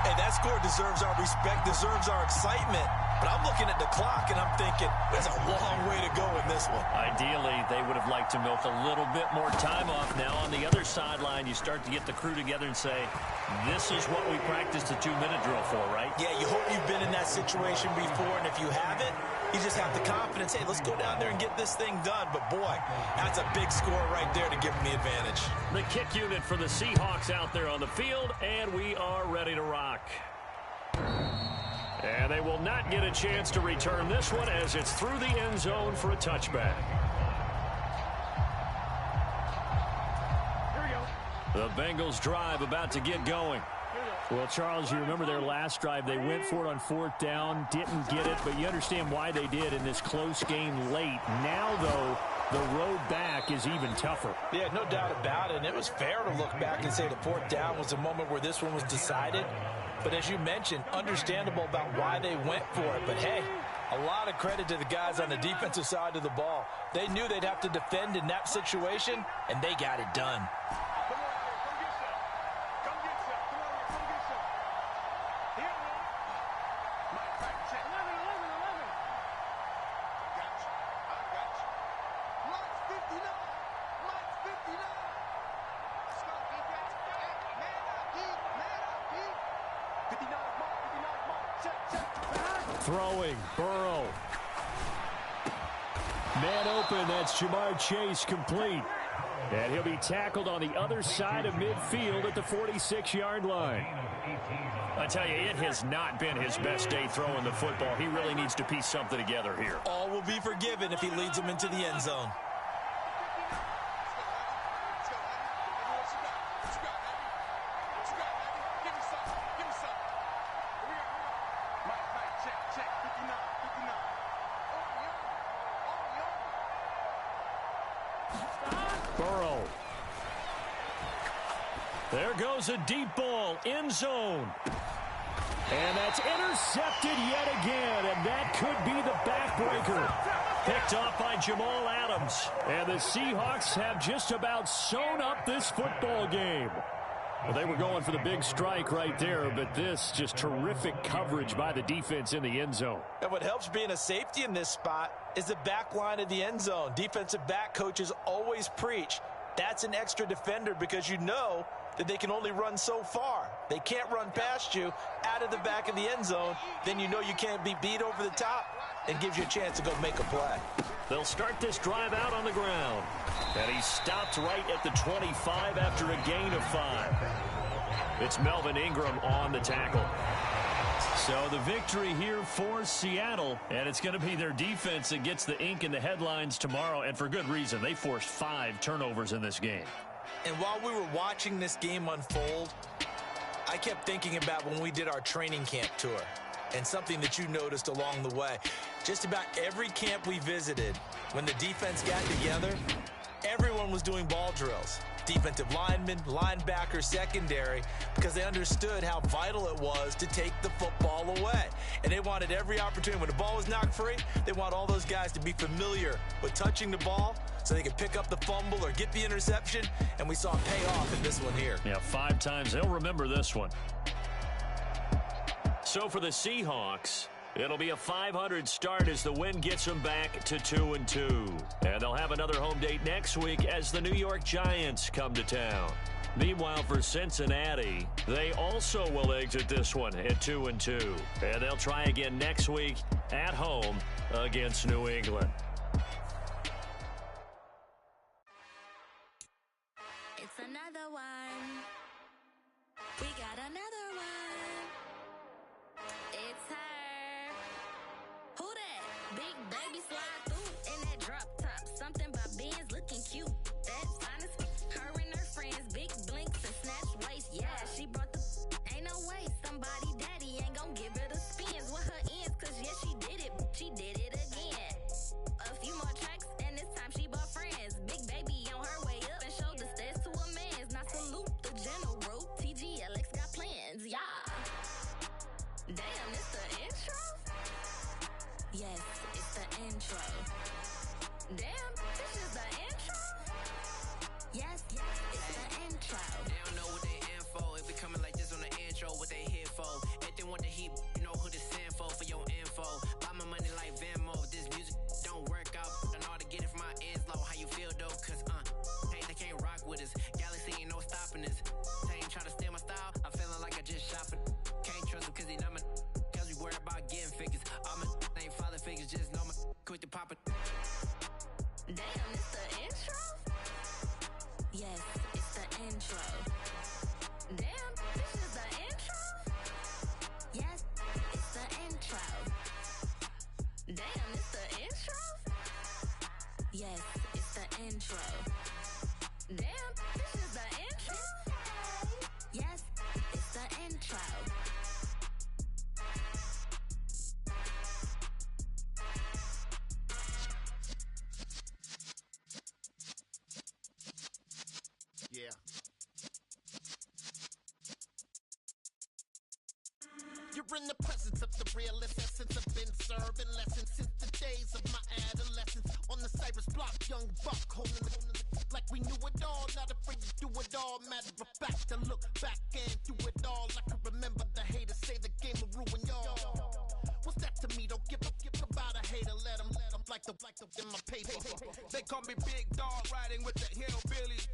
Hey, that score deserves our respect, deserves our excitement. But I'm looking at the clock, and I'm thinking, there's a long way to go in this one. Ideally, they would have liked to milk a little bit more time off. Now, on the other sideline, you start to get the crew together and say, this is what we practiced the 2-minute drill for, right? Yeah, you hope you've been in that situation before, and if you haven't, you just have the confidence, hey, let's go down there and get this thing done. But, boy, that's a big score right there to give them the advantage. The kick unit for the Seahawks out there on the field, and we are ready to rock. And they will not get a chance to return this one as it's through the end zone for a touchback. Here we go. The Bengals drive about to get going. Well, Charles, you remember their last drive. They went for it on fourth down, didn't get it, but you understand why they did in this close game late. Now, though, the road back is even tougher. Yeah, no doubt about it. And it was fair to look back and say the fourth down was the moment where this one was decided. But as you mentioned, understandable about why they went for it. But, hey, a lot of credit to the guys on the defensive side of the ball. They knew they'd have to defend in that situation, and they got it done. Throwing, Burrow. Man open, that's Jamar Chase, complete. And he'll be tackled on the other side of midfield at the 46-yard line. I tell you, it has not been his best day throwing the football. He really needs to piece something together here. All will be forgiven if he leads them into the end zone. Burrow There goes a deep ball, end zone. And that's intercepted yet again, and that could be the backbreaker. Picked off by Jamal Adams. And the Seahawks have just about sewn up this football game. Well, they were going for the big strike right there, but this just terrific coverage by the defense in the end zone. And what helps being a safety in this spot is the back line of the end zone. Defensive back coaches always preach. That's an extra defender because you know that they can only run so far. They can't run past you out of the back of the end zone. Then you know you can't be beat over the top and gives you a chance to go make a play. They'll start this drive out on the ground. And he stopped right at the 25 after a gain of 5. It's Melvin Ingram on the tackle. So the victory here for Seattle, and it's going to be their defense that gets the ink in the headlines tomorrow, and for good reason. They forced 5 turnovers in this game. And while we were watching this game unfold, I kept thinking about when we did our training camp tour and something that you noticed along the way. Just about every camp we visited, when the defense got together, everyone was doing ball drills. Defensive linemen, linebackers, secondary, because they understood how vital it was to take the football away. And they wanted every opportunity. When the ball was knocked free, they want all those guys to be familiar with touching the ball so they could pick up the fumble or get the interception, and we saw it pay off in this one here. Yeah, 5 times. They'll remember this one. So for the Seahawks, it'll be a .500 start as the win gets them back to 2-2. And they'll have another home date next week as the New York Giants come to town. Meanwhile, for Cincinnati, they also will exit this one at 2-2. And they'll try again next week at home against New England. It's another one. We got another one. It's her. Who that? Big baby slide through in that drop top. Something about Benz looking cute. That's honest. Her and her friends, big blinks and snatch waist. Yeah, she brought the. Ain't no way somebody daddy ain't gon' give her the spins with her ends. Cause yeah, she did it. She did it again. A few more tracks and this time she bought friends. Big baby on her way up and showed the stairs to a man's. Now salute the general. TGLX got plans. Yeah. Damn, it's the intro? Yes, it's the intro. Damn, this is the intro? Yes, it's the intro. They don't know what they in for. It be coming like this on the intro, what they here for. If they want the heat, you know who to send for your info. Buy my money like Venmo. This music don't work out. I know how to get it from my ends low. How you feel though? Cause, hey, they can't rock with us. Galaxy ain't no stopping us. They ain't try to steal my style. I'm feeling like I just shopping. Can't trust him cause he not my. Cause we worried about getting figures. All my ain't father figures, just know my quick to pop it. Damn, it's the intro? Yes, it's the intro. Damn, this is the intro? Yes, it's the intro. Damn, it's the intro? Yes, it's the intro. Damn, this is the intro? Yes, it's the intro. Yeah. You're in the presence of the realest essence. I've been serving lessons since the days of my adolescence. On the Cypress block, young buck holding the like we knew it all, not afraid to do it all. Matter of fact, to look back and do it all. I can remember the haters say the game will ruin y'all. What's that to me? Don't give about a hater. Let them like the in my paper. They call me Big Dog, riding with the hillbillies.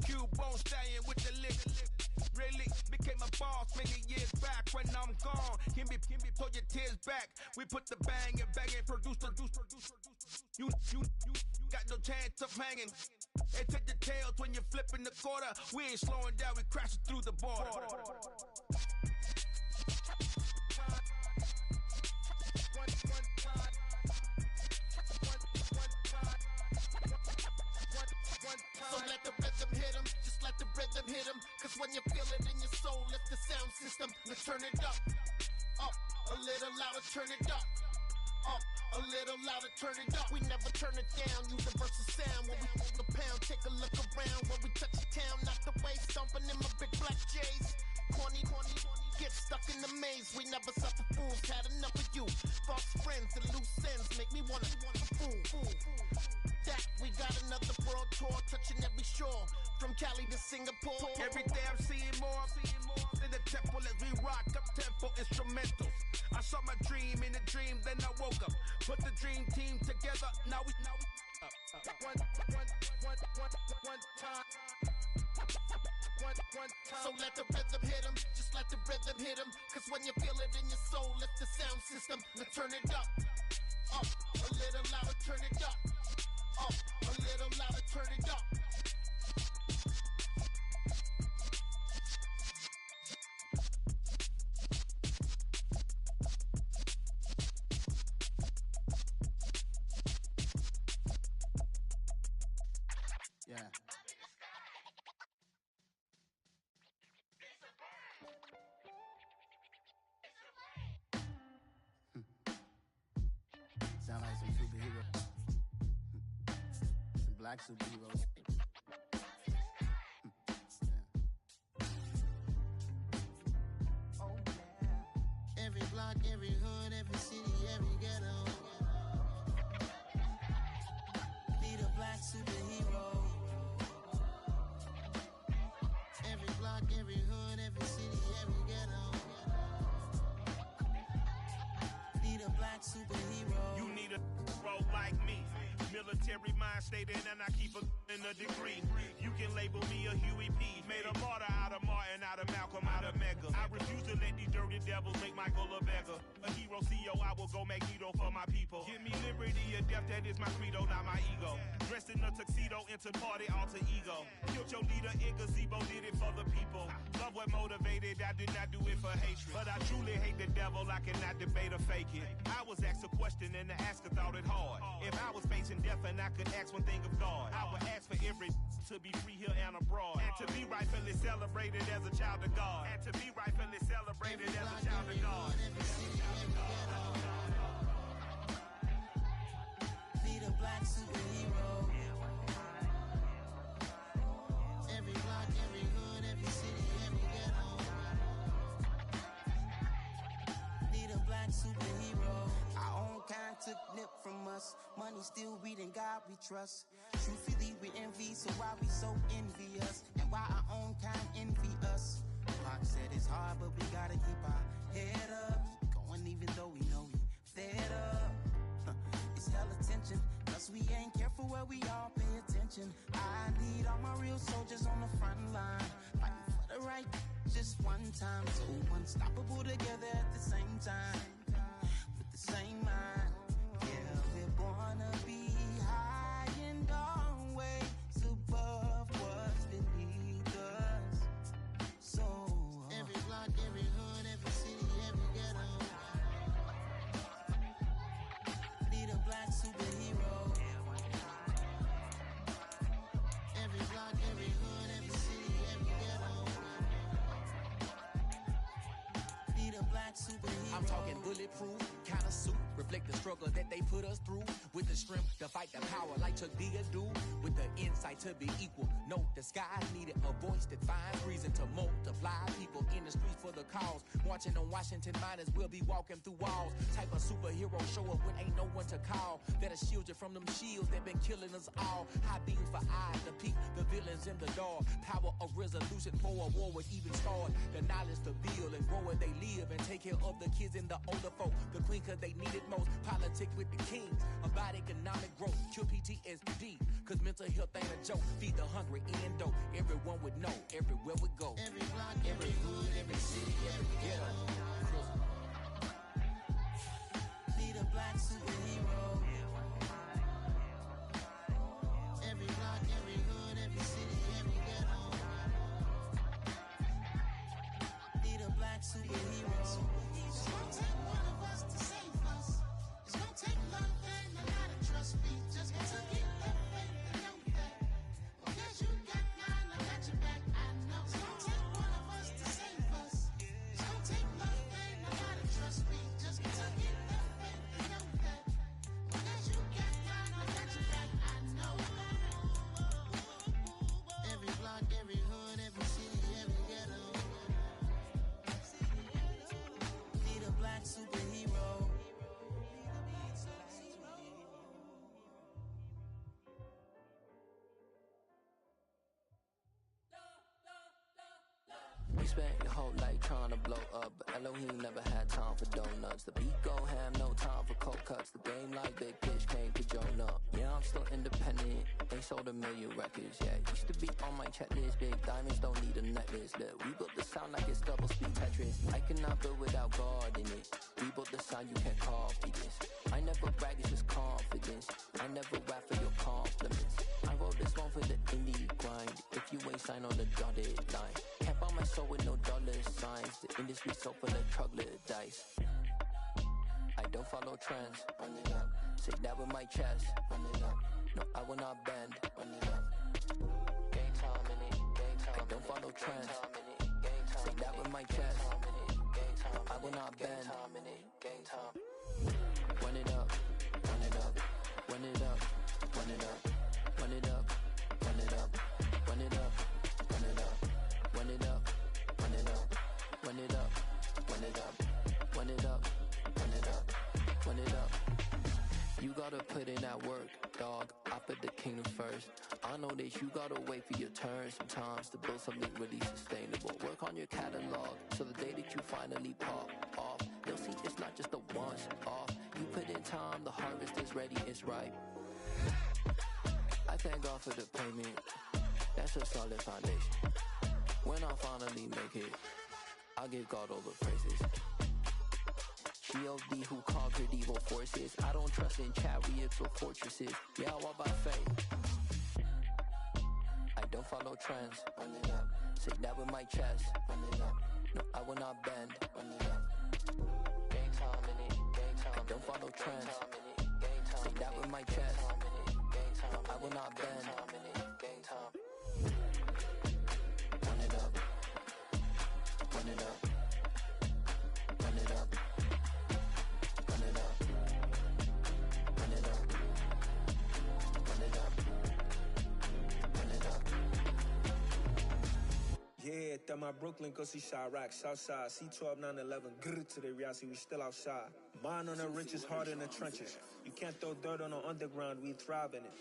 Q-Bone staying with the lick. Really became a boss many years back. When I'm gone, can be pull your tears back. We put the bang and produce. You got no chance of hanging. They take the tails when you're flipping the quarter. We ain't slowing down, we crashing through the border. So let the rhythm hit him, just let the rhythm hit him. Cause when you feel it in your soul, lift the sound system. Let's turn it up, a little louder, turn it up, a A little louder, turn it up. We never turn it down. Universal sound when we the pound. Take a look around when we touch the town. Knock the way, stomping in my big black J's. Corny, get stuck in the maze. We never suffer fools. Had enough of you. False friends and loose ends make me wanna fool. That we got another world tour, touching every shore, from Cali to Singapore. Every day I'm seeing more in the temple as we rock up tempo instrumentals. I saw my dream in a dream, then I woke up. Put the dream team together. Now we one time. So let the rhythm hit him, just let the rhythm hit him. Cause when you feel it in your soul, lift the sound system. Now turn it up, a little louder, turn it up, a little louder, turn it up. Yeah. Sound like some superheroes. Some black superheroes. Oh, yeah. Every block, every hood, every city, every ghetto. Need a black superhero. Every block, every hood, every city, every ghetto. Need a black superhero. You need a bro like me. Military mind stated, and I keep in a degree. You can label me a Huey P. Made a martyr out of Martin, out of Malcolm, out of Mega. I refuse to let these dirty devils make Michael a beggar. A hero CEO, I will go Magneto for my people. Give me liberty or death, that is my credo, not my ego. Dressed in a tuxedo, into party, alter ego. Killed your leader, in gazebo, did it for the people. Love what motivated, I did not do it for hatred. But I truly hate the devil, I cannot debate or fake it. I was asked a question and the asker thought it hard. If I was facing death and I could ask one thing of God, I would ask for every to be free here and abroad, and to be rightfully celebrated as a child of God, and to be rightfully celebrated as a child of God. Need a black superhero. Every block, every hood, every city, every ghetto. Need a black superhero. Our own kind took nip from us. Money still reading God we trust. Truthfully we envy, so why we so envious? And why our own kind envy us? Pac said it's hard, but we gotta keep our head up. Going even though we know we fed up. It's hell attention, cause we ain't careful where we all pay attention. I need all my real soldiers on the front line, fighting for the right just one time. So unstoppable together at the same time, with the same mind. Yeah, we're gonna be high and always above what's beneath us. So every block, every hood, every city, every ghetto. Need a black superhero. Every block, every hood, every city, every ghetto. Need a black superhero. I'm talking bulletproof kind of suit, reflect the struggle that they put us through, with the strength to fight the power like Chuck D do, with the insight to be equal. Note the sky needed a voice that finds reason to multiply people in the streets for the cause. Marching on Washington, might as well be walking through walls. Type of superhero show up when ain't no one to call. That'll shield you from them shields that been killing us all. High beams for eyes to peek the villains in the dark. Power of resolution for a war would even start. The knowledge to build and grow where they live and take care of the kids and the older folk. The queen cause they need it most. Politic with the kings about economic growth. Cure PTSD cause mental health ain't a joke. Feed the hungry and dope. Everyone would know everywhere we go. Every block, every hood, every city, every ghetto. Need a black superhero. Every block, every hood, every city, every ghetto. Need a black superhero. It's gonna take one of us to save us. It's gonna take love and a lot of trust. We just got to get that faith and know that. Because you got mine, I got your back, I know. It's gonna take one of us to save us. It's gonna take love. You spent your whole life trying to blow up, but Elohim never had time for donuts. The beat go ham, no time for cold cuts. The game like Big Fish came to Jonah. Yeah, I'm still independent. They sold 1 million records, yeah. Used to be on my checklist. Big diamonds don't need a necklace. Look, we built the sound like it's double speed Tetris. I cannot build without God in it. We built the sound, you can't copy this. I never brag, it's just confidence. I never rap for your compliments. I wrote this one for the indie grind. If you ain't signed on the dotted line, can't buy my soul with no dollar signs. The industry so full of troglodytes. I don't follow trends. Run it up. Say that with my chest. Run it up. No, I will not bend. Run it up. Game time in it. Game time. I don't follow trends. Say that with my chest. I will not bend. Game time. Run it up. Run it up. Run it up. Run it up. Run it up. Run it up. Run it up. Run it up. Run it up. Run it up. Run it up. Run it up. Run it up. Run it up. Run it up. You gotta put in that work, dog. I put the kingdom first. I know that you gotta wait for your turn sometimes to build something really sustainable. Work on your catalog, so the day that you finally pop off, you'll see it's not just a once off. You put in time, the harvest is ready, it's ripe. I thank God for the payment. That's a solid foundation. When I finally make it, I'll give God all the praises. G.O.D. who conquered evil forces. I don't trust in chariots or fortresses. Yeah, I walk by faith. I don't follow trends. Run it up. Say that with my chest. Run it up. No, I will not bend. Run it up. Game time in it. Game time. I don't follow trends. Say that with my chest. No, I will not bend. Game time. Run it up. Run it up. Run it up. Run it up. Run it up. Run it up. Run it up. Yeah, that my Brooklyn, go see Chirac, Southside, C12, 911, grrr to the reality, we still outside. Mine on the riches, hard in the trenches. You can't throw dirt on the underground, we thrive in it.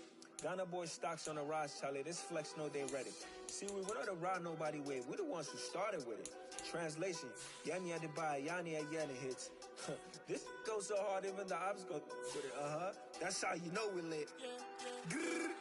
Ghana boys stocks on the rise, Charlie, this flex know they ready. See, we were not to ride nobody with, we the ones who started with it. Translation, Yanni had to buy, Yanni had Yanni hits. This goes so hard, even the ops go with it, That's how you know we lit. Grrr.